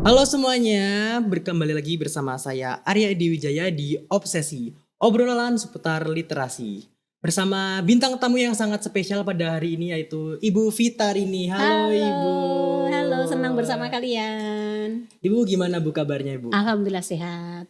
Halo semuanya, kembali lagi bersama saya Arya Edi Wijaya di Obsesi, obrolan seputar literasi. Bersama bintang tamu yang sangat spesial pada hari ini yaitu Ibu Fitarini. Halo Ibu. Halo, senang bersama kalian. Ibu gimana Bu kabarnya Ibu? Alhamdulillah sehat.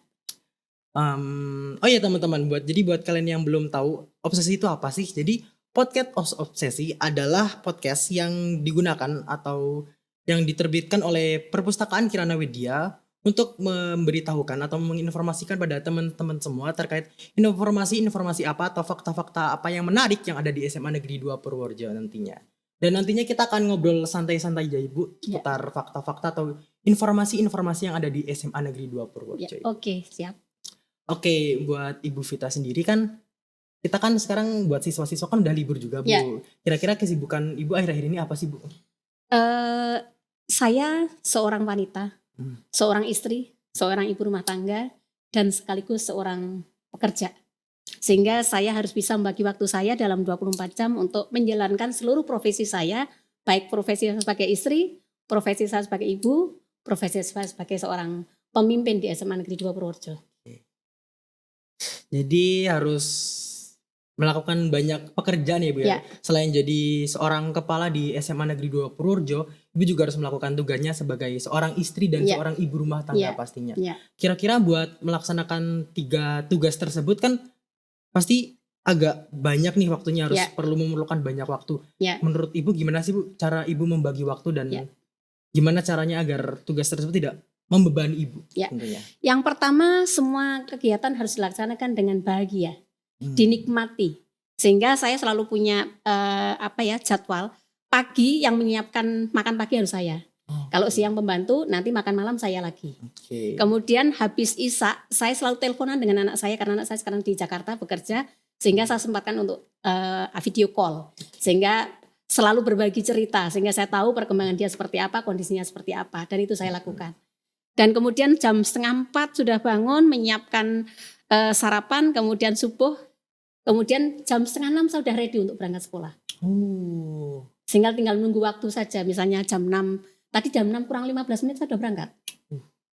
Oh ya teman-teman, buat kalian yang belum tahu Obsesi itu apa sih? Jadi podcast Obsesi adalah podcast yang digunakan atau yang diterbitkan oleh Perpustakaan Kirana Widya untuk memberitahukan atau menginformasikan pada teman-teman semua terkait informasi-informasi apa atau fakta-fakta apa yang menarik yang ada di SMA Negeri 2 Purworejo nantinya. Dan nantinya kita akan ngobrol santai-santai aja Ibu seputar fakta-fakta atau informasi-informasi yang ada di SMA Negeri 2 Purworejo. Oke, siap. Oke, buat Ibu Vita sendiri kan kita kan sekarang buat siswa-siswa kan udah libur juga Bu. Ya. Kira-kira kesibukan Ibu akhir-akhir ini apa sih Bu? Saya seorang wanita, seorang istri, seorang ibu rumah tangga, dan sekaligus seorang pekerja. Sehingga saya harus bisa membagi waktu saya dalam 24 jam untuk menjalankan seluruh profesi saya, baik profesi saya sebagai istri, profesi saya sebagai ibu, profesi saya sebagai seorang pemimpin di SMA Negeri 2 Purworejo. Jadi harus melakukan banyak pekerjaan ya Bu ya. Selain jadi seorang kepala di SMA Negeri 2 Purworejo, Ibu juga harus melakukan tugasnya sebagai seorang istri dan seorang ibu rumah tangga pastinya. Kira-kira buat melaksanakan 3 tugas tersebut kan pasti agak banyak nih waktunya, harus perlu memerlukan banyak waktu. Menurut Ibu gimana sih Bu cara Ibu membagi waktu dan gimana caranya agar tugas tersebut tidak membebani Ibu tentunya? Yang pertama, semua kegiatan harus dilaksanakan dengan bahagia, dinikmati. Sehingga saya selalu punya jadwal pagi yang menyiapkan makan pagi harus saya. Kalau siang pembantu, nanti makan malam saya lagi. Kemudian habis isya, saya selalu teleponan dengan anak saya karena anak saya sekarang di Jakarta bekerja, sehingga saya sempatkan untuk video call. Sehingga selalu berbagi cerita, sehingga saya tahu perkembangan dia seperti apa, kondisinya seperti apa, dan itu saya lakukan. Dan kemudian jam 3:30 sudah bangun, menyiapkan sarapan, kemudian subuh, kemudian jam 5:30 saya sudah ready untuk berangkat sekolah. Sehingga tinggal menunggu waktu saja, misalnya jam 6, tadi jam 6 kurang 15 menit saya sudah berangkat.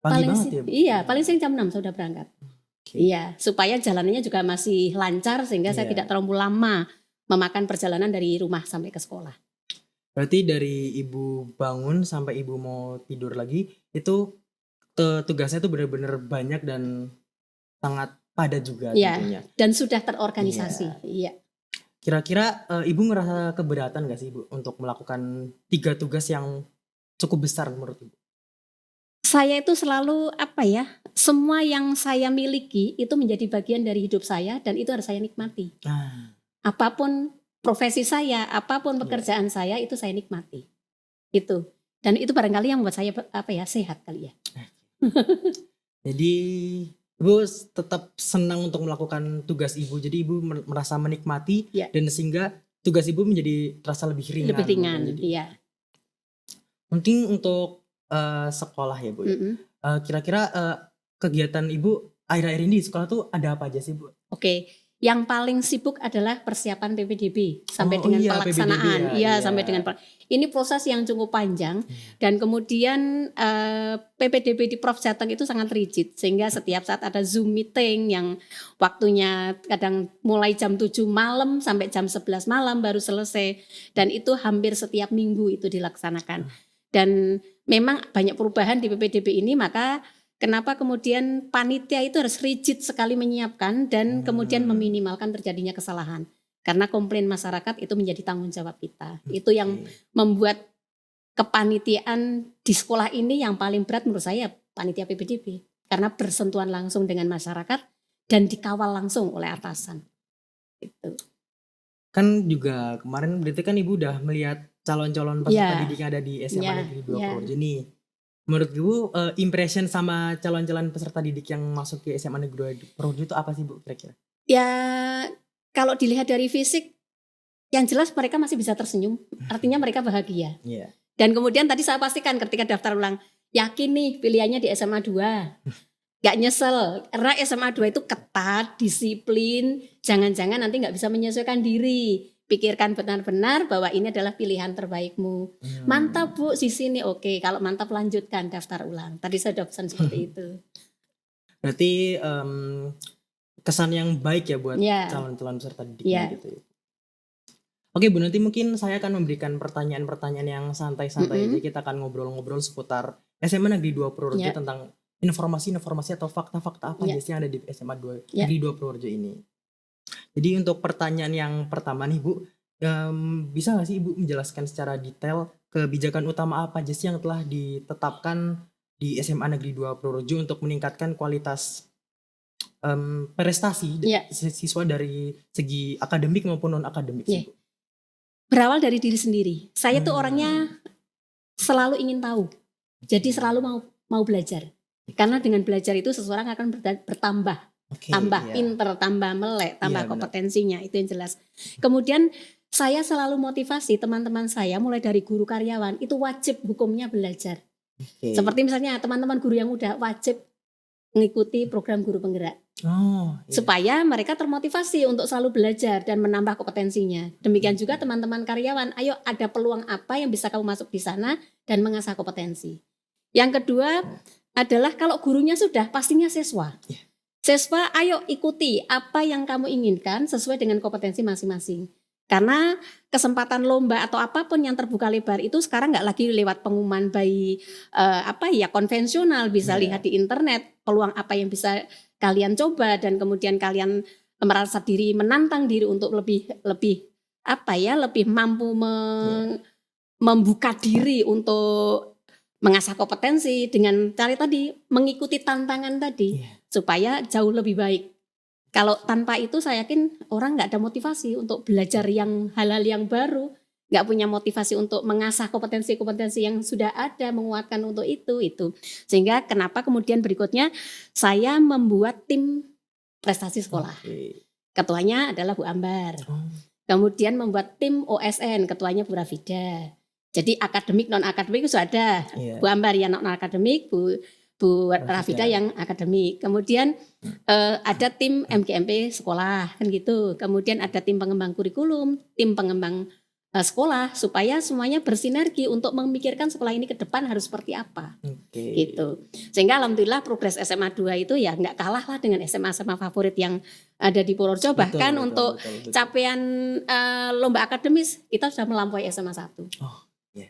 Pagi banget ya Bu? Iya, paling sering jam 6 saya sudah berangkat. Iya, supaya jalanannya juga masih lancar sehingga saya tidak terlalu lama memakan perjalanan dari rumah sampai ke sekolah. Berarti dari Ibu bangun sampai Ibu mau tidur lagi itu tugasnya tuh benar-benar banyak dan sangat padat juga tentunya. Dan sudah terorganisasi. Iya. Kira-kira Ibu ngerasa keberatan gak sih Bu untuk melakukan 3 tugas yang cukup besar menurut Ibu? Saya itu selalu semua yang saya miliki itu menjadi bagian dari hidup saya dan itu harus saya nikmati. Apapun profesi saya, apapun pekerjaan saya itu saya nikmati. Itu. Dan itu barangkali yang membuat saya sehat kali ya. Jadi Ibu tetap senang untuk melakukan tugas Ibu. Jadi Ibu merasa menikmati dan sehingga tugas Ibu menjadi terasa lebih ringan. Lebih ringan, iya. Mungkin untuk sekolah ya Bu. Kira-kira kegiatan Ibu akhir-akhir ini di sekolah tuh ada apa aja sih Bu? Oke. Yang paling sibuk adalah persiapan PPDB sampai dengan pelaksanaan. PPDB, sampai dengan ini proses yang cukup panjang dan kemudian PPDB di Prof Jateng itu sangat rigid sehingga setiap saat ada Zoom meeting yang waktunya kadang mulai jam 7 malam sampai jam 11 malam baru selesai dan itu hampir setiap minggu itu dilaksanakan. Dan memang banyak perubahan di PPDB ini, maka kenapa kemudian panitia itu harus rigid sekali menyiapkan dan kemudian meminimalkan terjadinya kesalahan. Karena komplain masyarakat itu menjadi tanggung jawab kita. Itu yang membuat kepanitiaan di sekolah ini yang paling berat menurut saya panitia PPDB. Karena bersentuhan langsung dengan masyarakat dan dikawal langsung oleh atasan. Itu. Kan juga kemarin berarti kan Ibu udah melihat calon-calon peserta didik yang ada di SMA Negeri 2 Purworejo nih. Menurut Ibu impression sama calon-calon peserta didik yang masuk ke SMA Negeri 2 Purworejo itu apa sih Bu kira-kira? Ya kalau dilihat dari fisik yang jelas mereka masih bisa tersenyum, artinya mereka bahagia. Dan kemudian tadi saya pastikan ketika daftar ulang, yakin nih pilihannya di SMA 2. Gak nyesel, karena SMA 2 itu ketat, disiplin, jangan-jangan nanti gak bisa menyesuaikan diri. pikirkan benar-benar bahwa ini adalah pilihan terbaikmu. Mantap Bu, di sini oke. Kalau mantap lanjutkan daftar ulang. Tadi saya sudah pesan seperti itu. Berarti kesan yang baik ya buat Ya, calon-calon peserta ya. didiknya gitu ya. Oke Bu, nanti mungkin saya akan memberikan pertanyaan-pertanyaan yang santai-santai aja. Kita akan ngobrol-ngobrol seputar SMA Negeri 2 Purworejo Ya. tentang informasi-informasi atau fakta-fakta apa Ya. aja sih yang ada di SMA Ya. Negeri 2 Purworejo ini. Jadi untuk pertanyaan yang pertama nih Bu, bisa nggak sih Ibu menjelaskan secara detail kebijakan utama apa aja sih yang telah ditetapkan di SMA Negeri 2 Purworejo untuk meningkatkan kualitas prestasi Ya. siswa dari segi akademik maupun non akademik sih Ya. Bu? Berawal dari diri sendiri. Saya tuh orangnya selalu ingin tahu. Jadi selalu mau belajar. Karena dengan belajar itu seseorang akan bertambah. Oke, Tambah iya. pinter, tambah melek, tambah Iya, benar. kompetensinya. Itu yang jelas. Kemudian saya selalu motivasi teman-teman saya mulai dari guru karyawan. Itu wajib hukumnya belajar. Oke. Seperti misalnya teman-teman guru yang udah wajib mengikuti program guru penggerak. Oh, iya. Supaya mereka termotivasi untuk selalu belajar dan menambah kompetensinya. Demikian juga teman-teman karyawan, ayo ada peluang apa yang bisa kamu masuk di sana dan mengasah kompetensi. Yang kedua adalah kalau gurunya sudah, pastinya siswa. Iya. Siswa, ayo ikuti apa yang kamu inginkan sesuai dengan kompetensi masing-masing. Karena kesempatan lomba atau apapun yang terbuka lebar itu sekarang nggak lagi lewat pengumuman by konvensional, bisa Iya. lihat di internet peluang apa yang bisa kalian coba dan kemudian kalian merasa diri menantang diri untuk lebih mampu membuka diri untuk mengasah kompetensi dengan cara tadi mengikuti tantangan tadi supaya jauh lebih baik. Kalau tanpa itu saya yakin orang nggak ada motivasi untuk belajar yang hal-hal yang baru, nggak punya motivasi untuk mengasah kompetensi-kompetensi yang sudah ada, menguatkan untuk itu. Sehingga kenapa kemudian berikutnya saya membuat tim prestasi sekolah. Ketuanya adalah Bu Ambar. Kemudian membuat tim OSN, ketuanya Bu Rafida. Jadi akademik non akademik itu sudah ada. Iya. Bu Ambar yang non akademik, Bu Rafida yang akademik. Kemudian ada tim MGMP sekolah kan gitu. Kemudian ada tim pengembang kurikulum, tim pengembang sekolah supaya semuanya bersinergi untuk memikirkan sekolah ini ke depan harus seperti apa. Gitu. Sehingga alhamdulillah progres SMA 2 itu ya nggak kalah lah dengan SMA-SMA favorit yang ada di Purworejo. Bahkan untuk capaian lomba akademis kita sudah melampaui SMA 1.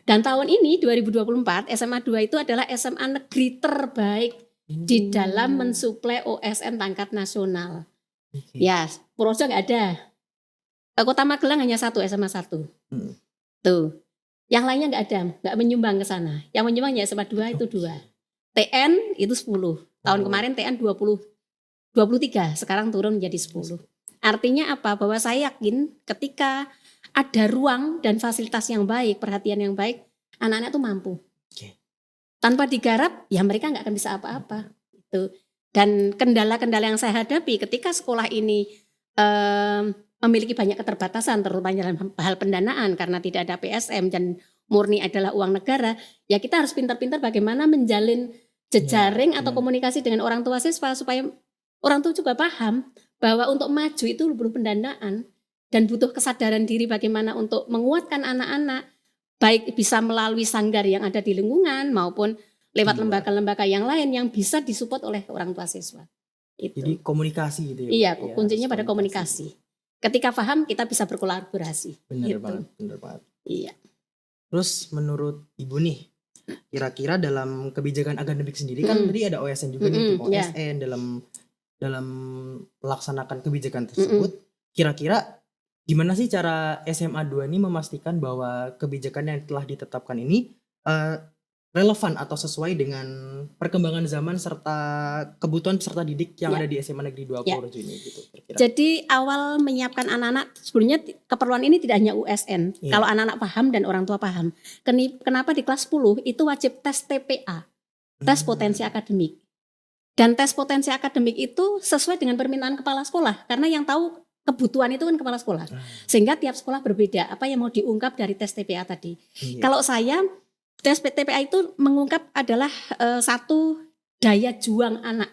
Dan tahun ini 2024 SMA 2 itu adalah SMA negeri terbaik di dalam mensuplai OSN tingkat nasional. Ya, Purworejo nggak ada. Kota Magelang hanya 1 SMA 1. Tuh. Yang lainnya nggak ada, nggak menyumbang ke sana. Yang menyumbang ya SMA 2 itu 2. TN itu 10. Tahun kemarin TN 23, sekarang turun menjadi 10. Artinya apa? Bahwa saya yakin ketika ada ruang dan fasilitas yang baik, perhatian yang baik, anak-anak tuh mampu. Tanpa digarap, ya mereka nggak akan bisa apa-apa. Itu. Dan kendala-kendala yang saya hadapi ketika sekolah ini memiliki banyak keterbatasan, terutama dalam hal pendanaan karena tidak ada PSM dan murni adalah uang negara, ya kita harus pintar-pintar bagaimana menjalin jejaring atau komunikasi dengan orang tua siswa supaya orang tua juga paham bahwa untuk maju itu butuh pendanaan dan butuh kesadaran diri bagaimana untuk menguatkan anak-anak, baik bisa melalui sanggar yang ada di lingkungan maupun lewat lembaga-lembaga yang lain yang bisa disupport oleh orang tua siswa. Itu. Jadi komunikasi gitu ya. Iya, kuncinya pada komunikasi. Ketika paham kita bisa berkolaborasi. Benar gitu. banget. Iya. Terus menurut Ibu nih, kira-kira dalam kebijakan akademik sendiri kan tadi ada OSN juga nih, tim OSN dalam melaksanakan kebijakan tersebut. Kira-kira gimana sih cara SMA 2 ini memastikan bahwa kebijakan yang telah ditetapkan ini relevan atau sesuai dengan perkembangan zaman serta kebutuhan peserta didik yang ada di SMA Negeri 2 Purworejo ini gitu. Kira-kira. Jadi awal menyiapkan anak-anak sebenarnya keperluan ini tidak hanya USN. Kalau anak-anak paham dan orang tua paham. Kenapa di kelas 10 itu wajib tes TPA, tes potensi akademik. Dan tes potensi akademik itu sesuai dengan permintaan kepala sekolah karena yang tahu kebutuhan itu kan kepala sekolah. Sehingga tiap sekolah berbeda apa yang mau diungkap dari tes TPA tadi. Kalau saya tes TPA itu mengungkap adalah satu daya juang anak.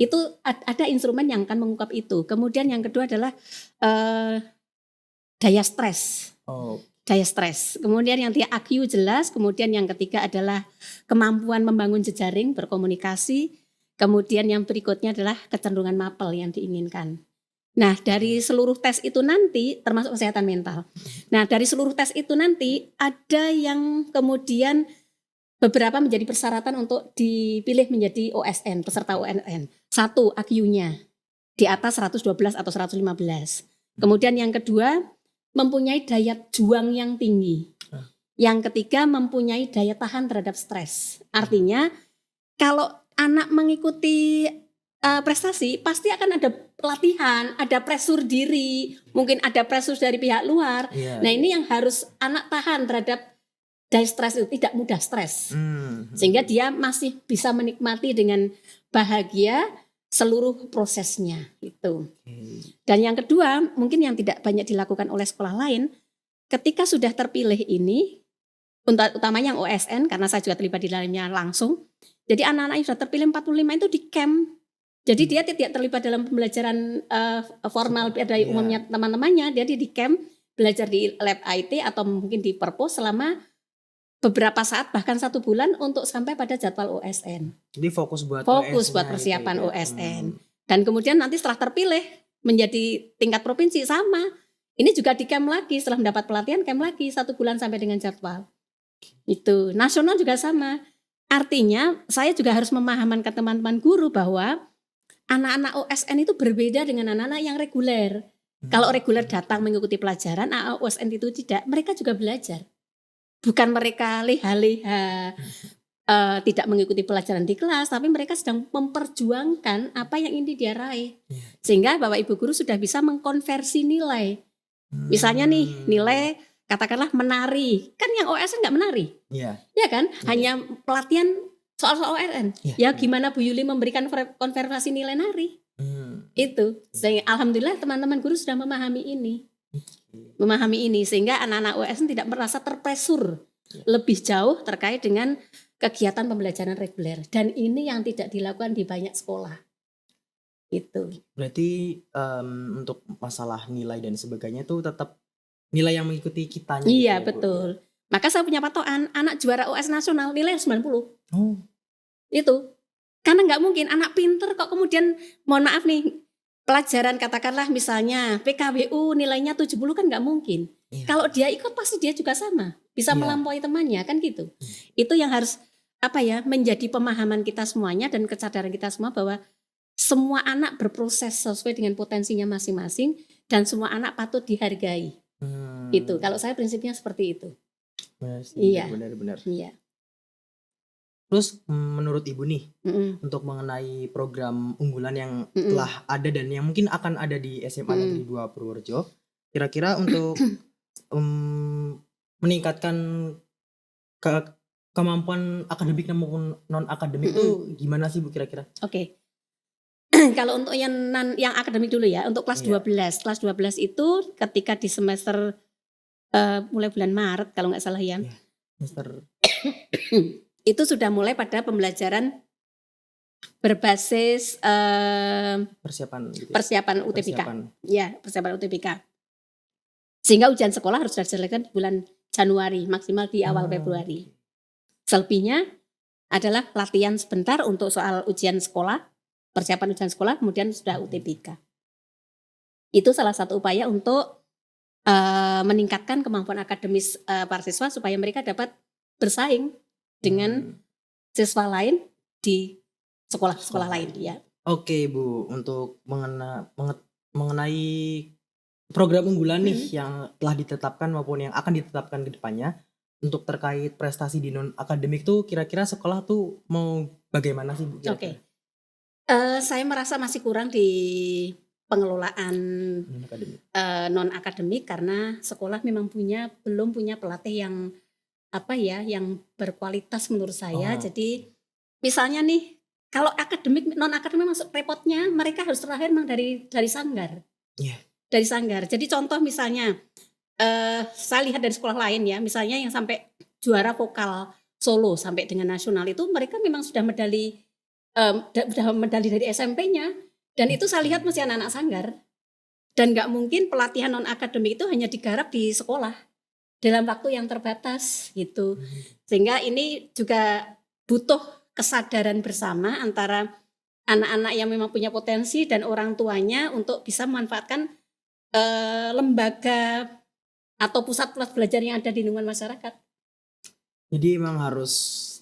Itu ada instrumen yang akan mengungkap itu. Kemudian yang kedua adalah daya stres. Oh, Daya stres. Kemudian yang tiga IQ jelas. Kemudian yang ketiga adalah kemampuan membangun jejaring, berkomunikasi. Kemudian yang berikutnya adalah kecenderungan mapel yang diinginkan. Nah, dari seluruh tes itu nanti, termasuk kesehatan mental. Nah, dari seluruh tes itu nanti ada yang kemudian beberapa menjadi persyaratan untuk dipilih menjadi OSN, peserta OSN. Satu, IQ-nya di atas 112 atau 115. Kemudian yang kedua, mempunyai daya juang yang tinggi. Yang ketiga, mempunyai daya tahan terhadap stres. Artinya, kalau anak mengikuti prestasi, pasti akan ada pelatihan, ada pressure diri, mungkin ada pressure dari pihak luar. Nah, ini yang harus anak tahan terhadap daya stres itu, tidak mudah stres. Sehingga dia masih bisa menikmati dengan bahagia seluruh prosesnya itu. Dan yang kedua, mungkin yang tidak banyak dilakukan oleh sekolah lain, ketika sudah terpilih ini, utamanya yang OSN, karena saya juga terlibat di dalamnya langsung, jadi anak-anak yang sudah terpilih 45 itu di camp. Jadi dia tidak terlibat dalam pembelajaran formal dari umumnya teman-temannya, dia di camp, belajar di lab IT atau mungkin di perpus selama beberapa saat, bahkan 1 bulan untuk sampai pada jadwal OSN. Jadi fokus buat persiapan OSN. Dan kemudian nanti setelah terpilih menjadi tingkat provinsi sama. Ini juga di camp lagi, setelah mendapat pelatihan camp lagi 1 bulan sampai dengan jadwal. Itu nasional juga sama. Artinya saya juga harus memahamkan ke teman-teman guru bahwa anak-anak OSN itu berbeda dengan anak-anak yang reguler. Kalau reguler datang mengikuti pelajaran, anak OSN itu tidak, mereka juga belajar. Bukan mereka leha-leha, tidak mengikuti pelajaran di kelas, tapi mereka sedang memperjuangkan apa yang ingin dia raih. Sehingga Bapak Ibu guru sudah bisa mengkonversi nilai. Misalnya nih, nilai katakanlah menari, kan yang OSN nggak menari, ya kan? Hanya pelatihan soal-soal OSN. Ya gimana Bu Yuli memberikan konversi nilai nari, itu. Sehingga alhamdulillah teman-teman guru sudah memahami ini, sehingga anak-anak OSN tidak merasa terpresur lebih jauh terkait dengan kegiatan pembelajaran reguler. Dan ini yang tidak dilakukan di banyak sekolah. Itu. Berarti untuk masalah nilai dan sebagainya itu tetap nilai yang mengikuti kitanya. Iya gitu, betul. Bu. Maka saya punya patokan, anak juara US nasional nilai 90. Itu. Karena nggak mungkin anak pinter kok kemudian, mohon maaf nih, pelajaran katakanlah misalnya PKWU nilainya 70 kan nggak mungkin. Kalau dia ikut pasti dia juga sama, bisa melampaui temannya kan gitu. Itu yang harus menjadi pemahaman kita semuanya dan kesadaran kita semua bahwa semua anak berproses sesuai dengan potensinya masing-masing dan semua anak patut dihargai. Itu kalau saya prinsipnya seperti itu. Benar. Iya. Terus menurut Ibu nih, untuk mengenai program unggulan yang telah ada dan yang mungkin akan ada di SMA Negeri 2 Purworejo, kira-kira untuk meningkatkan kemampuan akademik maupun non akademik itu gimana sih Bu kira-kira? Oke. Kalau untuk yang akademik dulu ya, untuk kelas 12. Kelas 12 itu ketika di semester mulai bulan Maret kalau nggak salah ya. Semester itu sudah mulai pada pembelajaran berbasis persiapan UTBK. Persiapan UTBK. Sehingga ujian sekolah harus diselesaikan di bulan Januari, maksimal di awal Februari. Selebihnya adalah latihan sebentar untuk soal ujian sekolah, persiapan ujian sekolah, kemudian sudah UTBK. Itu salah satu upaya untuk meningkatkan kemampuan akademis para siswa supaya mereka dapat bersaing dengan siswa lain di sekolah-sekolah lain ya. Oke Bu, untuk mengenai program unggulan nih yang telah ditetapkan maupun yang akan ditetapkan ke depannya untuk terkait prestasi di non akademik tuh kira-kira sekolah tuh mau bagaimana sih Bu? Oke. Saya merasa masih kurang di pengelolaan non akademik karena sekolah memang belum punya pelatih yang yang berkualitas menurut saya. Jadi misalnya nih kalau akademik non akademik masuk repotnya mereka harus terakhir memang dari sanggar. Dari sanggar. Jadi contoh misalnya saya lihat dari sekolah lain ya, misalnya yang sampai juara vokal solo sampai dengan nasional itu mereka memang sudah medali dari SMP-nya dan itu saya lihat masih anak-anak sanggar. Dan nggak mungkin pelatihan non akademik itu hanya digarap di sekolah dalam waktu yang terbatas gitu. Sehingga ini juga butuh kesadaran bersama antara anak-anak yang memang punya potensi dan orang tuanya untuk bisa memanfaatkan lembaga atau pusat-pusat belajar yang ada di lingkungan masyarakat. Jadi emang harus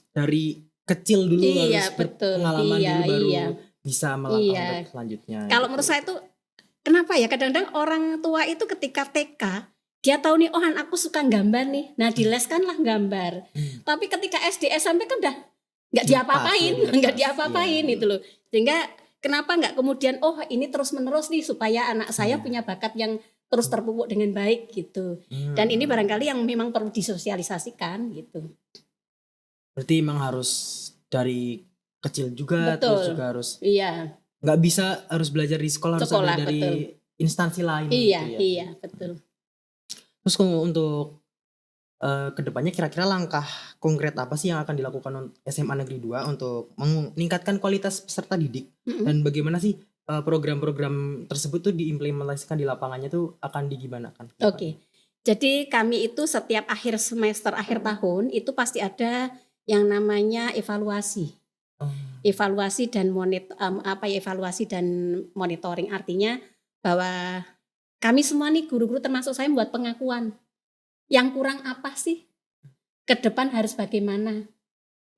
dari kecil dulu, Iya, harus betul. berpengalaman Iya, dulu baru iya. bisa melangkah Iya. untuk selanjutnya. Kalau gitu. menurut saya itu kenapa ya kadang-kadang orang tua itu ketika TK dia tahu nih, oh anakku suka gambar nih, nah dileskanlah gambar. Tapi ketika SD SMP kan udah nggak diapa-apain, Dilepas, nggak diapa-apain iya. itu loh. Sehingga kenapa nggak kemudian oh ini terus menerus nih supaya anak saya Iya. punya bakat yang terus terpupuk dengan baik gitu. Dan ini barangkali yang memang perlu disosialisasikan gitu. Berarti emang harus dari kecil juga, Betul. terus juga harus Iya. nggak bisa harus belajar di sekolah, harus Sekolah, ada dari betul. instansi lain Iya, gitu ya. iya, betul. Terus kalau untuk kedepannya kira-kira langkah konkret apa sih yang akan dilakukan SMA Negeri 2 untuk meningkatkan kualitas peserta didik, dan bagaimana sih program-program tersebut tuh diimplementasikan di lapangannya tuh akan digimanakan? Oke. Jadi kami itu setiap akhir semester, akhir tahun itu pasti ada yang namanya evaluasi. Evaluasi dan evaluasi dan monitoring, artinya bahwa kami semua nih guru-guru termasuk saya membuat pengakuan. Yang kurang apa sih? Ke depan harus bagaimana?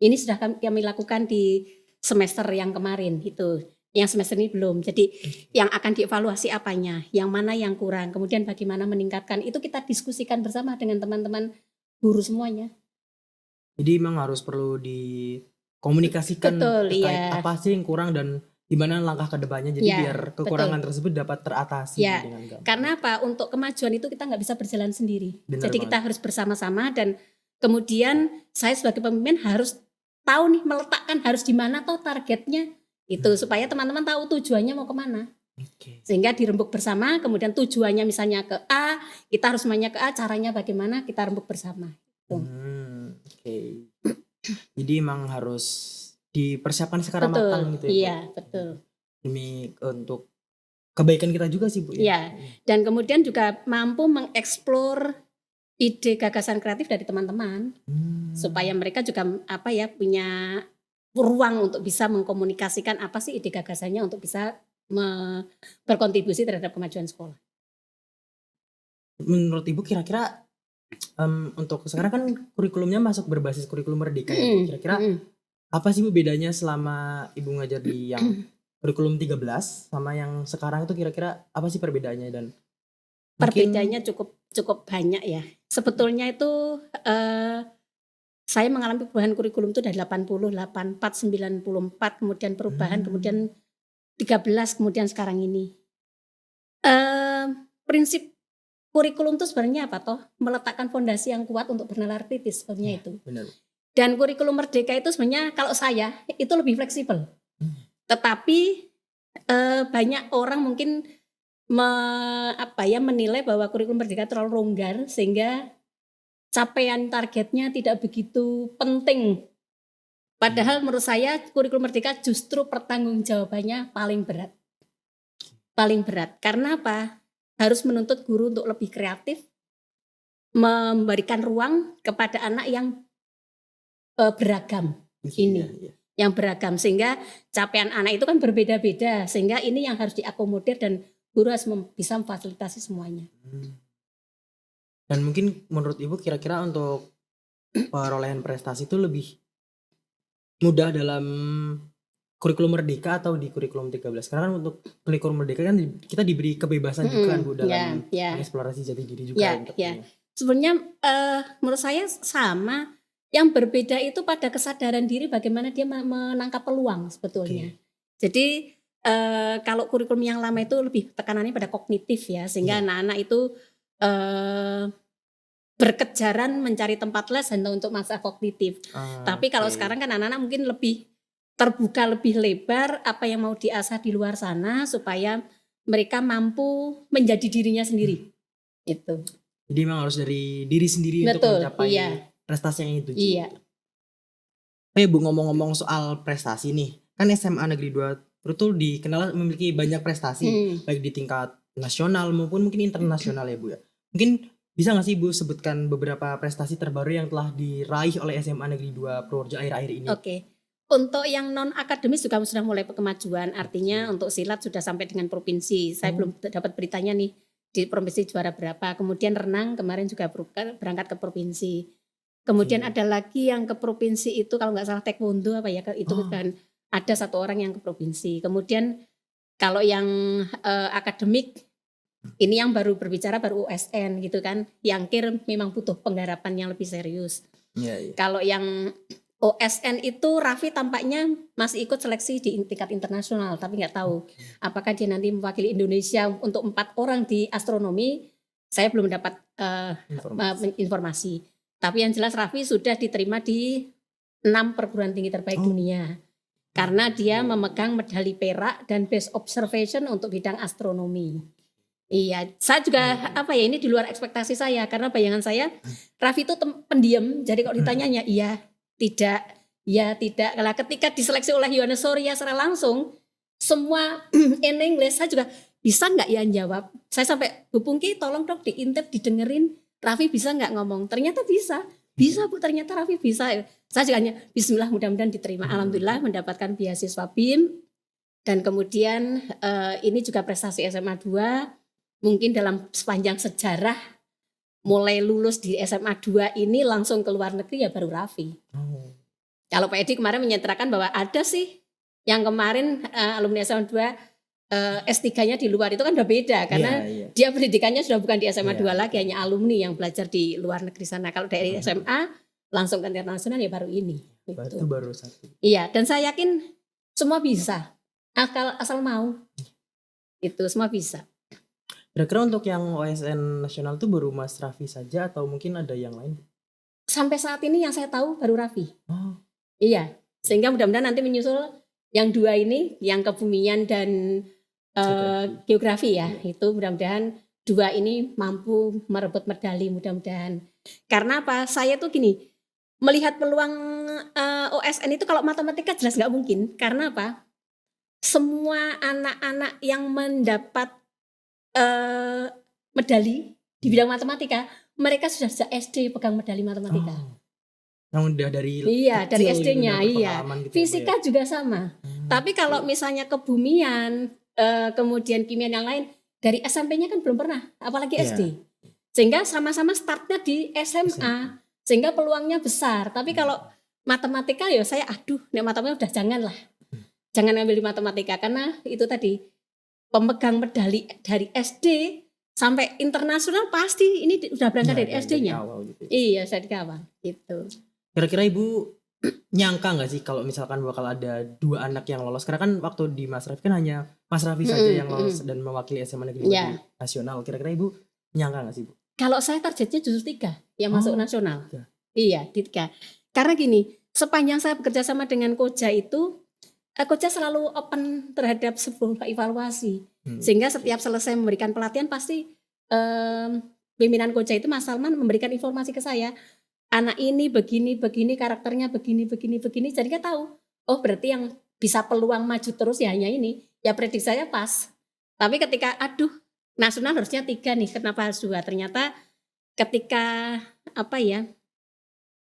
Ini sudah kami lakukan di semester yang kemarin itu. Yang semester ini belum. Jadi yang akan dievaluasi apanya, yang mana yang kurang, kemudian bagaimana meningkatkan, itu kita diskusikan bersama dengan teman-teman guru semuanya. Jadi memang harus perlu dikomunikasikan Betul, terkait iya. apa sih yang kurang dan gimana langkah ke depannya, jadi Ya, biar kekurangan tersebut dapat teratasi ya, dengan gampang. karena apa? Untuk kemajuan itu kita nggak bisa berjalan sendiri. Benar Jadi banget. kita harus bersama-sama dan kemudian saya sebagai pemimpin harus tahu nih meletakkan harus di mana toh targetnya itu supaya teman-teman tahu tujuannya mau kemana. Oke. Sehingga dirembuk bersama, kemudian tujuannya misalnya ke A, kita harus mainnya ke A, caranya bagaimana kita rembuk bersama. Oke. Jadi emang harus dipersiapkan secara Betul, matang gitu ya, Bu? iya betul. Demi untuk kebaikan kita juga sih, Bu, ya. Iya, dan kemudian juga mampu mengeksplor ide gagasan kreatif dari teman-teman supaya mereka juga punya ruang untuk bisa mengkomunikasikan apa sih ide gagasannya untuk bisa berkontribusi terhadap kemajuan sekolah. Menurut Ibu kira-kira untuk sekarang kan kurikulumnya masuk berbasis kurikulum merdeka ya, Bu. Kira-kira apa sih, Bu, bedanya selama Ibu ngajar di yang kurikulum 13 sama yang sekarang itu, kira-kira apa sih perbedaannya? Dan perbedaannya cukup banyak ya. Sebetulnya itu saya mengalami perubahan kurikulum itu dari 80, 84, 94, kemudian perubahan, kemudian 13, kemudian sekarang ini. Prinsip kurikulum itu sebenarnya apa toh? Meletakkan fondasi yang kuat untuk bernalar kritis sebenarnya itu. benar. Dan kurikulum merdeka itu sebenarnya kalau saya itu lebih fleksibel. Tetapi banyak orang mungkin menilai bahwa kurikulum merdeka terlalu longgar sehingga capaian targetnya tidak begitu penting. Padahal menurut saya kurikulum merdeka justru pertanggungjawabannya paling berat. Paling berat. Karena apa? Harus menuntut guru untuk lebih kreatif, memberikan ruang kepada anak yang beragam ini. Iya. Yang beragam sehingga capaian anak itu kan berbeda-beda, sehingga ini yang harus diakomodir dan guru harus bisa memfasilitasi semuanya. Dan mungkin menurut Ibu kira-kira untuk perolehan prestasi itu lebih mudah dalam kurikulum merdeka atau di kurikulum 13? Karena kan untuk kurikulum merdeka kan kita diberi kebebasan juga kan, Bu, dalam mengeksplorasi jati diri juga. Sebenarnya menurut saya sama. Yang berbeda itu pada kesadaran diri bagaimana dia menangkap peluang sebetulnya. Jadi kalau kurikulum yang lama itu lebih tekanannya pada kognitif ya, sehingga anak-anak itu berkejaran mencari tempat les hanya untuk masa kognitif. Tapi kalau sekarang kan anak-anak mungkin lebih terbuka, lebih lebar apa yang mau diasah di luar sana supaya mereka mampu menjadi dirinya sendiri. Itu. Jadi memang harus dari diri sendiri untuk mencapai prestasi yang itu. Iya. Bu, ngomong-ngomong soal prestasi nih, kan SMA Negeri 2 itu dikenal memiliki banyak prestasi, baik di tingkat nasional maupun mungkin internasional ya Bu ya. Mungkin bisa nggak sih Bu sebutkan beberapa prestasi terbaru yang telah diraih oleh SMA Negeri 2 Purworejo akhir-akhir ini? Oke. Untuk yang non akademis juga sudah mulai kemajuan. Artinya untuk silat sudah sampai dengan provinsi. Saya belum dapat beritanya nih di provinsi juara berapa. Kemudian renang kemarin juga berangkat ke provinsi. Kemudian ada lagi yang ke provinsi itu kalau nggak salah taekwondo apa ya itu kan ada satu orang yang ke provinsi. Kemudian kalau yang akademik ini yang baru berbicara baru USN gitu kan. Yang memang butuh penggarapan yang lebih serius. Kalau yang OSN itu Raffi tampaknya masih ikut seleksi di tingkat internasional, tapi nggak tahu apakah dia nanti mewakili Indonesia untuk 4 orang di astronomi. Saya belum dapat informasi. Tapi yang jelas Raffi sudah diterima di 6 perguruan tinggi terbaik dunia karena dia memegang medali perak dan best observation untuk bidang astronomi. Iya, saya juga ini di luar ekspektasi saya karena bayangan saya Raffi itu pendiam. Jadi kalau ditanyanya iya, tidak, ya tidak. Kalau ketika diseleksi oleh Yohanes Soria secara langsung, semua in English saya juga bisa nggak ya jawab. Saya sampai Bu Pungki tolong dong diintip, didengerin. Raffi bisa nggak ngomong? Ternyata bisa Bu. Ternyata Raffi bisa. Saya juga hanya Bismillah mudah-mudahan diterima. Alhamdulillah mendapatkan beasiswa BIM dan kemudian ini juga prestasi SMA 2 mungkin dalam sepanjang sejarah. Mulai lulus di SMA 2 ini langsung ke luar negeri ya baru Raffi. Kalau Pak Edi kemarin menyatakan bahwa ada sih yang kemarin alumni SMA 2 S3-nya di luar itu kan udah beda karena dia pendidikannya sudah bukan di SMA 2 lagi, hanya alumni yang belajar di luar negeri sana. Kalau dari SMA langsung ke internasional ya baru ini. Itu baru satu. Iya, dan saya yakin semua bisa asal mau. Itu semua bisa. Kira-kira untuk yang OSN nasional itu baru Mas Raffi saja atau mungkin ada yang lain? Sampai saat ini yang saya tahu baru Raffi. Iya, sehingga mudah-mudahan nanti menyusul yang 2 ini, yang kebumian dan geografi ya. Itu mudah-mudahan 2 ini mampu merebut medali mudah-mudahan. Karena apa? Saya tuh gini, melihat peluang OSN itu kalau matematika jelas nggak mungkin. Karena apa? Semua anak-anak yang mendapat medali di bidang matematika, mereka sudah sejak SD pegang medali matematika. Yang udah dari dari SD-nya, gitu fisika juga sama. Tapi kalau misalnya kebumian, kemudian kimia yang lain, dari SMP-nya kan belum pernah, apalagi SD. Sehingga sama-sama startnya di SMA, sehingga peluangnya besar. Tapi kalau matematika ya saya matematika udah janganlah. Jangan ambil di matematika karena itu tadi pemegang medali dari SD sampai internasional pasti ini udah berangkat dari SD-nya. Gitu. Iya, saya dikawal gitu. Kira-kira Ibu nyangka nggak sih kalau misalkan bakal ada 2 anak yang lolos? Karena kan waktu di Mas Raffi kan hanya Mas Raffi saja yang lolos dan mewakili SMA Negeri nasional. Kira-kira Ibu nyangka nggak sih Bu? Kalau saya targetnya justru 3 yang masuk nasional. Iya, 3. Karena gini, sepanjang saya bekerja sama dengan Koja itu, Koja selalu open terhadap sebuah evaluasi. Sehingga setiap selesai memberikan pelatihan pasti pimpinan Koja itu Mas Salman memberikan informasi ke saya. Anak ini begini, karakternya begini. Jadi kita tahu, oh berarti yang bisa peluang maju terus ya hanya ini. Ya prediksi saya pas. Tapi ketika nasional harusnya 3 nih, kenapa harus 2? Ternyata ketika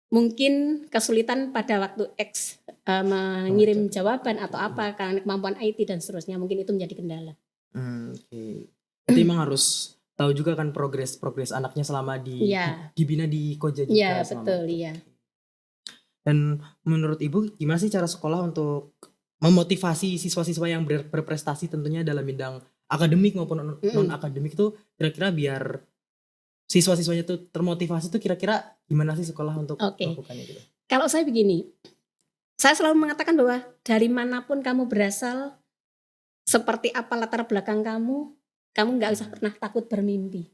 mungkin kesulitan pada waktu mengirim jawaban atau apa karena kemampuan IT dan seterusnya, mungkin itu menjadi kendala. Jadi memang harus tahu juga kan progres anaknya selama dibina di Koja juga. Iya, betul, iya. Dan menurut Ibu gimana sih cara sekolah untuk memotivasi siswa-siswa yang berprestasi tentunya dalam bidang akademik maupun non akademik itu kira-kira biar siswa-siswanya tuh termotivasi tuh kira-kira gimana sih sekolah untuk melakukan itu? Kalau saya begini, saya selalu mengatakan bahwa dari manapun kamu berasal, seperti apa latar belakang kamu nggak usah pernah takut bermimpi.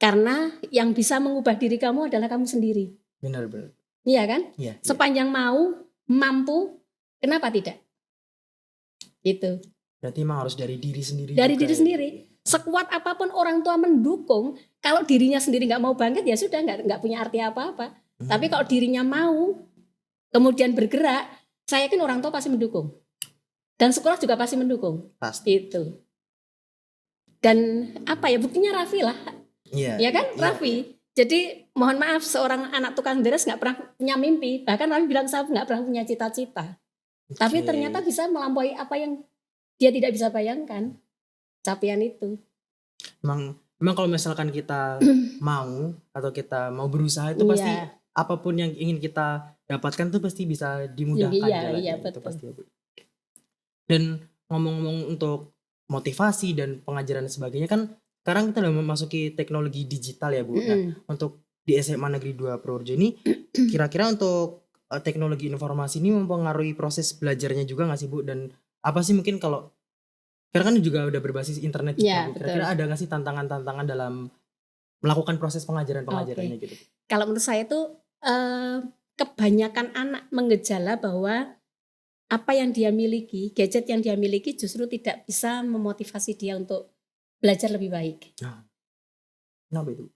Karena yang bisa mengubah diri kamu adalah kamu sendiri. Benar. Iya kan? Sepanjang mampu, kenapa tidak? Gitu. Berarti memang harus dari diri sendiri. Sendiri. Sekuat apapun orang tua mendukung, kalau dirinya sendiri nggak mau bangkit ya sudah nggak punya arti apa-apa. Tapi kalau dirinya mau, kemudian bergerak, saya yakin orang tua pasti mendukung. Dan sekolah juga pasti mendukung. Pasti. Itu. Dan apa ya, buktinya Raffi lah, Iya. ya kan, Raffi. Jadi mohon maaf, seorang anak tukang beres nggak pernah punya mimpi. Bahkan Raffi bilang saya nggak pernah punya cita-cita. Tapi ternyata bisa melampaui apa yang dia tidak bisa bayangkan. Capaian itu. Memang kalau misalkan kita mau atau kita mau berusaha itu pasti Iya. apapun yang ingin kita dapatkan tuh pasti bisa dimudahkan Iya, jalannya, iya, itu betul. pasti ya Bu. Dan ngomong-ngomong untuk motivasi dan pengajaran dan sebagainya, kan sekarang kita udah memasuki teknologi digital ya Bu. Nah, untuk di SMA Negeri 2 Purworejo ini kira-kira untuk teknologi informasi ini mempengaruhi proses belajarnya juga nggak sih Bu? Dan apa sih mungkin kalau karena kan juga udah berbasis internet juga Iya, Bu. Kira-kira betul. ada nggak sih tantangan-tantangan dalam melakukan proses pengajarannya gitu? Kalau menurut saya itu kebanyakan anak mengejala bahwa apa yang dia miliki, gadget yang dia miliki justru tidak bisa memotivasi dia untuk belajar lebih baik. Kenapa itu?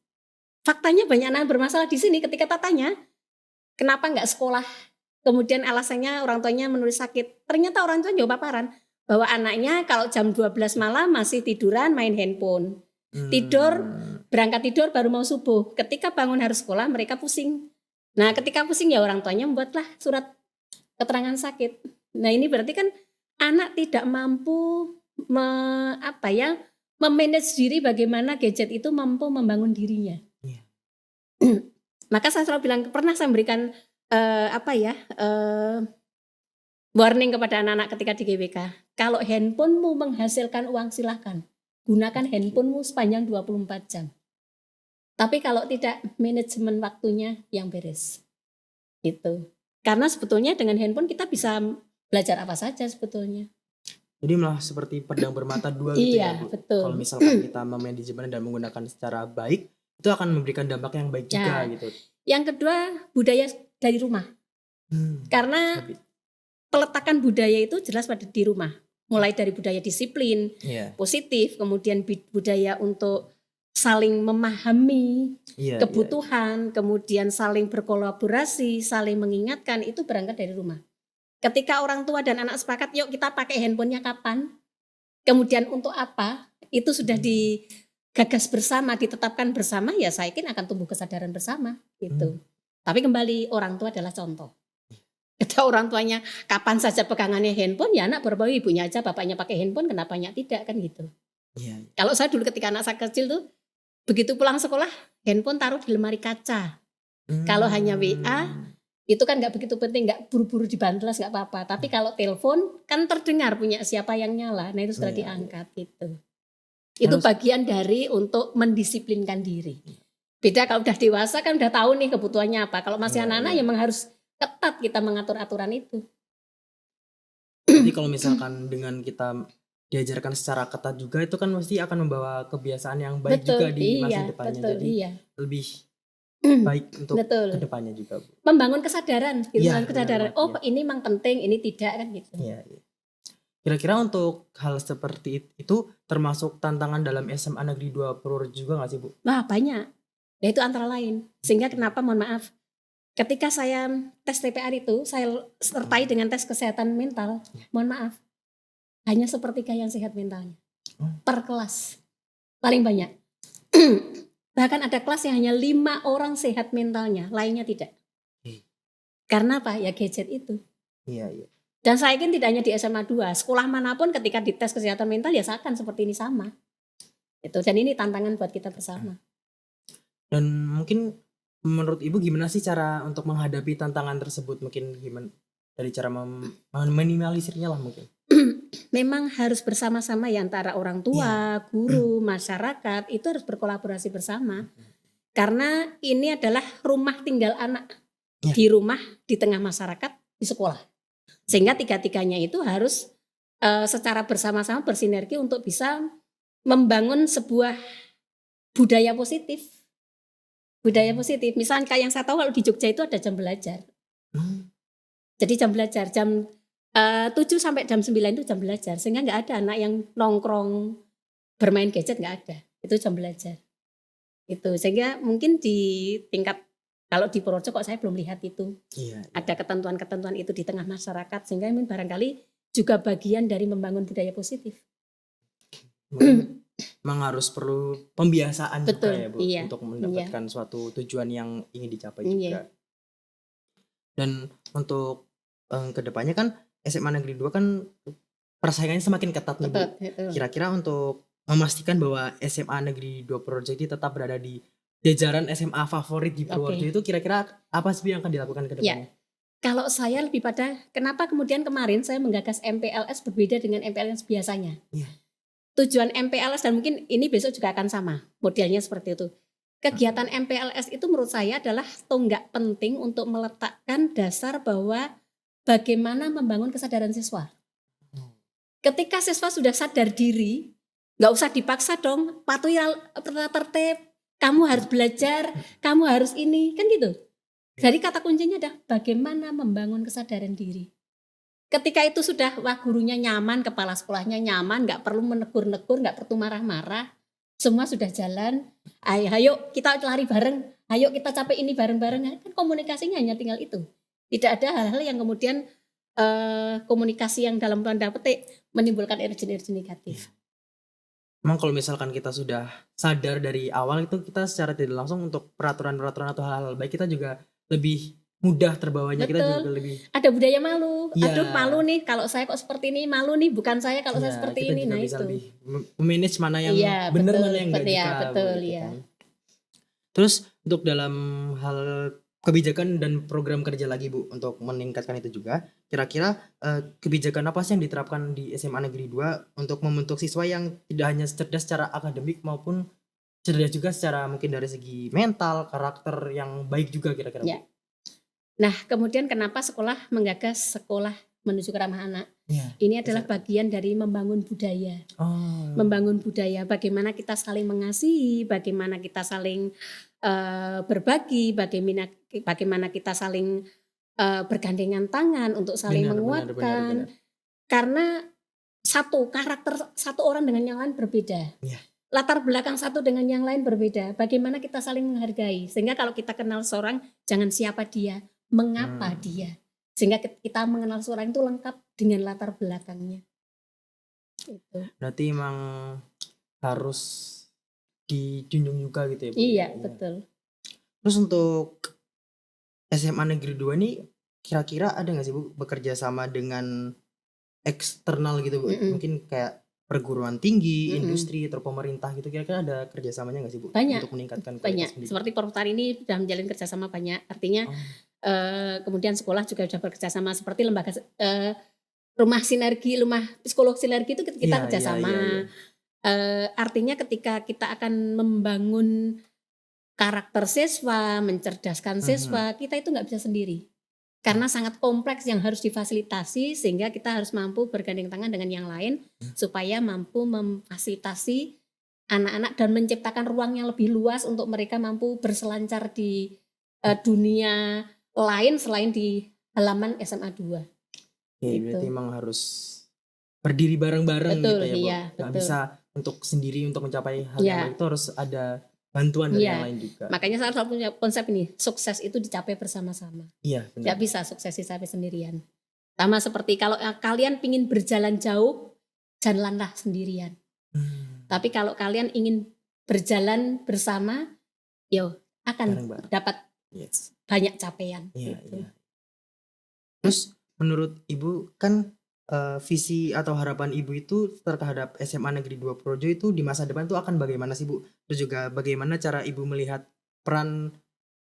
Faktanya banyak anak bermasalah di sini ketika tanya, kenapa nggak sekolah? Kemudian alasannya orang tuanya menulis sakit. Ternyata orang tua jawab paparan bahwa anaknya kalau jam 12 malam masih tiduran main handphone. Berangkat tidur baru mau subuh. Ketika bangun harus sekolah mereka pusing. Nah ketika pusing ya orang tuanya membuatlah surat keterangan sakit. Nah ini berarti kan anak tidak mampu memanage diri bagaimana gadget itu mampu membangun dirinya. Maka saya selalu bilang, pernah saya memberikan warning kepada anak-anak ketika di GBK. Kalau handphonemu menghasilkan uang silahkan. Gunakan handphonemu sepanjang 24 jam. Tapi kalau tidak, manajemen waktunya yang beres. Itu. Karena sebetulnya dengan handphone kita bisa belajar apa saja sebetulnya. Jadi malah seperti pedang bermata dua gitu Iya, ya Bu. betul. Kalau misalkan kita memanajemen dan menggunakan secara baik, itu akan memberikan dampak yang baik juga gitu. Yang kedua, budaya dari rumah. Karena peletakan budaya itu jelas pada di rumah. Mulai dari budaya disiplin, positif, kemudian budaya untuk saling memahami kebutuhan, kemudian saling berkolaborasi, saling mengingatkan, itu berangkat dari rumah. Ketika orang tua dan anak sepakat, yuk kita pakai handphonenya kapan, kemudian untuk apa, itu sudah digagas bersama, ditetapkan bersama, ya saya yakin akan tumbuh kesadaran bersama gitu. Tapi kembali orang tua adalah contoh. Ketika orang tuanya kapan saja pegangannya handphone, ya anak berbawa ibunya aja, bapaknya pakai handphone, kenapanya tidak kan gitu. Kalau saya dulu ketika anak saya kecil tuh, begitu pulang sekolah, handphone taruh di lemari kaca. Kalau hanya WA, itu kan nggak begitu penting, nggak buru-buru dibantelas nggak apa-apa. Tapi kalau telepon kan terdengar punya siapa yang nyala, nah itu sudah diangkat gitu. Itu bagian dari untuk mendisiplinkan diri. Beda kalau udah dewasa kan udah tahu nih kebutuhannya apa. Kalau masih anak-anak ya memang harus ketat kita mengatur aturan itu. Jadi kalau misalkan dengan kita diajarkan secara ketat juga, itu kan pasti akan membawa kebiasaan yang baik juga di masa depannya. Jadi lebih baik untuk kedepannya juga Bu. Membangun kesadaran gitu, kesadaran. Oh ini memang penting, ini tidak kan gitu. Kira-kira untuk hal seperti itu termasuk tantangan dalam SMA Negeri 2 Purworejo juga gak sih Bu? Wah banyak, ya itu antara lain. Sehingga kenapa mohon maaf, ketika saya tes TPR itu, saya sertai dengan tes kesehatan mental, mohon maaf, hanya sepertiga yang sehat mentalnya. Per kelas, paling banyak. Bahkan ada kelas yang hanya 5 orang sehat mentalnya, lainnya tidak. Karena apa? Ya gadget itu. Dan saya yakin tidak hanya di SMA 2, sekolah manapun ketika dites kesehatan mental ya akan seperti ini sama. Dan ini tantangan buat kita bersama. Dan mungkin menurut Ibu gimana sih cara untuk menghadapi tantangan tersebut? Mungkin gimana dari cara meminimalisirnya lah mungkin. Memang harus bersama-sama ya antara orang tua, guru, masyarakat, itu harus berkolaborasi bersama. Karena ini adalah rumah tinggal anak. Di rumah, di tengah masyarakat, di sekolah. Sehingga tiga-tiganya itu harus secara bersama-sama bersinergi untuk bisa membangun sebuah budaya positif. Budaya positif. Misalnya kayak yang saya tahu kalau di Jogja itu ada jam belajar. Jadi jam belajar, jam 7 sampai jam 9 itu jam belajar. Sehingga gak ada anak yang nongkrong bermain gadget, gak ada. Itu jam belajar. Itu sehingga mungkin di tingkat, kalau di Purworejo kok saya belum lihat itu. Ada ketentuan-ketentuan itu di tengah masyarakat. Sehingga barangkali juga bagian dari membangun budaya positif. memang harus perlu pembiasaan juga Betul, ya Bu iya, untuk iya, mendapatkan suatu tujuan yang ingin dicapai iya, juga. Dan untuk kedepannya kan SMA Negeri 2 kan persaingannya semakin ketat nih Bu. betul, betul. Kira-kira untuk memastikan bahwa SMA Negeri 2 Purworejo ini tetap berada di jajaran SMA favorit di Purworejo Oke, itu kira-kira apa sih Bu yang akan dilakukan ke ya. depannya? Kalau saya lebih pada kenapa kemudian kemarin saya menggagas MPLS berbeda dengan MPLS biasanya. Iya. Tujuan MPLS dan mungkin ini besok juga akan sama, modelnya seperti itu. Kegiatan MPLS itu menurut saya adalah tonggak penting untuk meletakkan dasar bahwa bagaimana membangun kesadaran siswa. Ketika siswa sudah sadar diri, nggak usah dipaksa dong, patuhi tata tertib, kamu harus belajar, kamu harus ini, kan gitu. Jadi kata kuncinya adalah bagaimana membangun kesadaran diri. Ketika itu sudah, wah gurunya nyaman, kepala sekolahnya nyaman, nggak perlu menegur-negur, nggak perlu marah-marah, semua sudah jalan, ayo kita lari bareng, ayo kita capek ini bareng-bareng, kan komunikasinya hanya tinggal itu. Tidak ada hal-hal yang kemudian komunikasi yang dalam tanda petik menimbulkan energi-energi negatif. Memang kalau misalkan kita sudah sadar dari awal itu kita secara tidak langsung untuk peraturan-peraturan atau hal-hal baik kita juga lebih mudah terbawanya, kita juga Betul. lebih Ada budaya malu. Iya. Aduh malu nih kalau saya kok seperti ini, malu nih bukan saya kalau saya Iya, seperti kita ini. juga Nah bisa itu. lebih manage mana yang Iya benar betul, mana yang enggak ya juga Bu, betul gitu ya. kan. Terus untuk dalam hal kebijakan dan program kerja lagi Bu untuk meningkatkan itu juga, kira-kira kebijakan apa sih yang diterapkan di SMA Negeri 2 untuk membentuk siswa yang tidak hanya cerdas secara akademik maupun cerdas juga secara mungkin dari segi mental, karakter yang baik juga kira-kira Bu? Ya. Nah kemudian kenapa sekolah menggagas sekolah menuju ke ramah anak? Iya. Ini adalah bagian dari membangun budaya. Oh. Membangun budaya, bagaimana kita saling mengasihi, bagaimana kita saling berbagi, bagaimana kita saling bergandengan tangan untuk saling Benar, menguatkan. benar. Karena karakter satu orang dengan yang lain berbeda. Iya. Latar belakang satu dengan yang lain berbeda. Bagaimana kita saling menghargai. Sehingga kalau kita kenal seorang, jangan siapa dia, mengapa dia. Sehingga kita mengenal seorang itu lengkap dengan latar belakangnya. Itu. Berarti emang harus dijunjung juga gitu ya Bu? Iya, betul. Terus untuk SMA Negeri 2 ini kira-kira ada nggak sih Bu bekerja sama dengan eksternal gitu Bu? Mungkin kayak perguruan tinggi, industri, atau pemerintah gitu, kira-kira ada kerjasamanya nggak sih Bu? Banyak, Untuk meningkatkan kualitas banyak. pendidikan? Seperti Portal ini sudah menjalin kerjasama banyak. Artinya kemudian sekolah juga sudah bekerjasama seperti lembaga rumah sinergi, rumah psikolog sinergi itu kita Iya, kerjasama. iya. Artinya ketika kita akan membangun karakter siswa, mencerdaskan siswa, kita itu nggak bisa sendiri. Karena sangat kompleks yang harus difasilitasi sehingga kita harus mampu bergandeng tangan dengan yang lain supaya mampu memfasilitasi anak-anak dan menciptakan ruang yang lebih luas untuk mereka mampu berselancar di dunia lain selain di halaman SMA 2. Oke, berarti emang harus berdiri bareng-bareng Betul, gitu ya Bu? iya, Nggak betul. bisa untuk sendiri untuk mencapai hal Iya. yang baik, itu harus ada bantuan dari Iya. yang lain juga. Makanya saya selalu punya konsep ini, sukses itu dicapai bersama-sama. Iya, Tidak benar. bisa sukses dicapai sendirian. Sama seperti kalau kalian ingin berjalan jauh, jalanlah sendirian. Tapi kalau kalian ingin berjalan bersama, yo akan Bareng-bareng. dapat Yes. banyak capaian. Iya, gitu. iya. Terus menurut Ibu kan visi atau harapan Ibu itu terhadap SMA Negeri 2 Purworejo itu di masa depan itu akan bagaimana sih Bu? Terus juga bagaimana cara Ibu melihat peran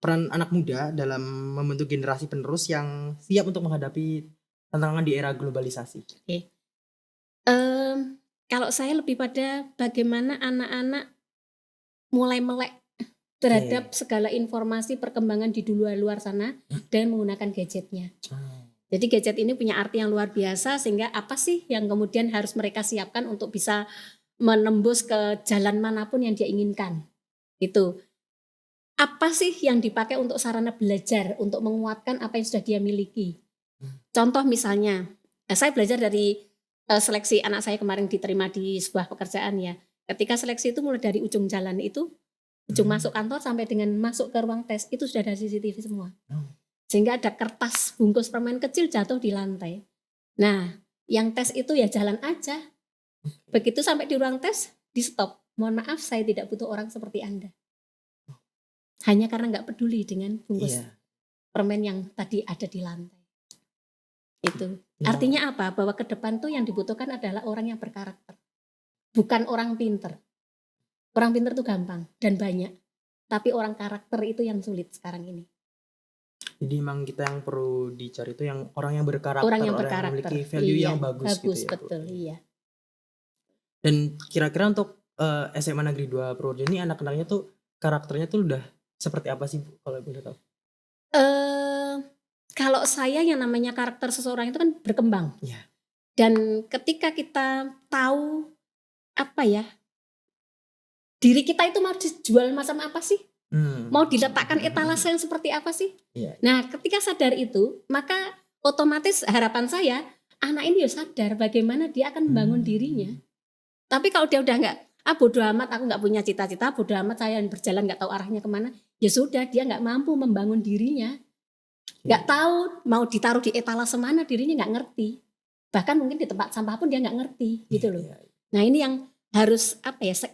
anak muda dalam membentuk generasi penerus yang siap untuk menghadapi tantangan di era globalisasi? Kalau saya lebih pada bagaimana anak-anak mulai melek terhadap segala informasi perkembangan di luar sana dengan menggunakan gadgetnya. Jadi gadget ini punya arti yang luar biasa sehingga apa sih yang kemudian harus mereka siapkan untuk bisa menembus ke jalan manapun yang dia inginkan. Itu. Apa sih yang dipakai untuk sarana belajar untuk menguatkan apa yang sudah dia miliki. Contoh misalnya, saya belajar dari seleksi anak saya kemarin diterima di sebuah pekerjaan ya. Ketika seleksi itu mulai dari ujung jalan itu, ujung masuk kantor sampai dengan masuk ke ruang tes itu sudah ada CCTV semua. Sehingga ada kertas bungkus permen kecil jatuh di lantai. Nah, yang tes itu ya jalan aja. Begitu sampai di ruang tes, di stop. Mohon maaf, saya tidak butuh orang seperti Anda. Hanya karena nggak peduli dengan bungkus Iya. permen yang tadi ada di lantai. Itu. Memang. Artinya apa? Bahwa ke depan tuh yang dibutuhkan adalah orang yang berkarakter. Bukan orang pinter. Orang pinter tuh gampang dan banyak. Tapi orang karakter itu yang sulit sekarang ini. Jadi memang kita yang perlu dicari itu yang orang yang berkarakter, Orang yang orang berkarakter. memiliki value Iya, yang bagus gitu ya. betul, iya. Dan kira-kira untuk SMA Negeri 2 Purworejo ini anak-anaknya tuh karakternya tuh udah seperti apa sih Bu, kalau boleh tahu? Kalau saya yang namanya karakter seseorang itu kan berkembang. Iya. Dan ketika kita tahu apa ya, diri kita itu mau dijual macam apa sih? Mau diletakkan etalase yang seperti apa sih? Iya. Nah, ketika sadar itu, maka otomatis harapan saya anak ini ya sadar bagaimana dia akan membangun dirinya. Tapi kalau dia udah nggak, bodo amat, aku nggak punya cita-cita, bodo amat saya berjalan nggak tahu arahnya kemana, ya sudah, dia nggak mampu membangun dirinya, nggak tahu mau ditaruh di etalase mana, dirinya nggak ngerti. Bahkan mungkin di tempat sampah pun dia nggak ngerti, gitu loh. Iya. Nah ini yang harus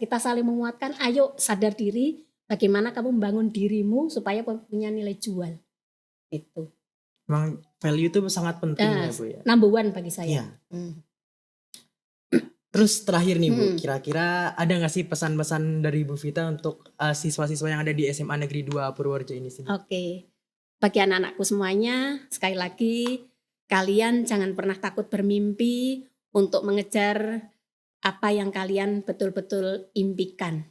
kita saling menguatkan. Ayo sadar diri, bagaimana kamu membangun dirimu supaya punya nilai jual. Itu. Memang value itu sangat penting ya Bu ya. Number one bagi saya. Iya. Terus terakhir nih Bu, kira-kira ada nggak sih pesan-pesan dari Bu Vita untuk siswa-siswa yang ada di SMA Negeri 2 Purworejo ini sih? Oke. Bagi anak-anakku semuanya, sekali lagi kalian jangan pernah takut bermimpi untuk mengejar apa yang kalian betul-betul impikan.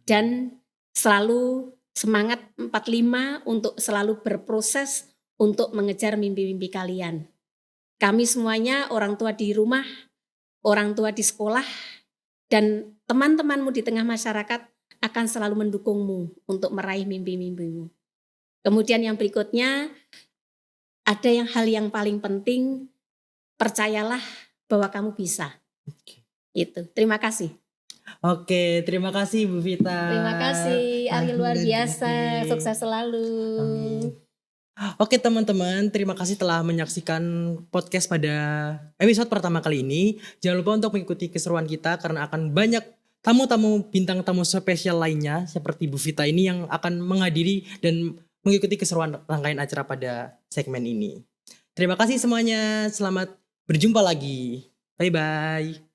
Dan selalu semangat 45 untuk selalu berproses untuk mengejar mimpi-mimpi kalian. Kami semuanya orang tua di rumah, orang tua di sekolah, dan teman-temanmu di tengah masyarakat akan selalu mendukungmu untuk meraih mimpi-mimpimu. Kemudian yang berikutnya, ada hal yang paling penting, percayalah bahwa kamu bisa. Itu. Terima kasih. Oke, terima kasih Bu Vita. Terima kasih, Ari, luar biasa. Sukses selalu. Amin. Oke teman-teman, terima kasih telah menyaksikan podcast pada episode pertama kali ini. Jangan lupa untuk mengikuti keseruan kita karena akan banyak tamu-tamu bintang tamu spesial lainnya seperti Bu Vita ini yang akan menghadiri dan mengikuti keseruan rangkaian acara pada segmen ini. Terima kasih semuanya, selamat berjumpa lagi. Bye-bye.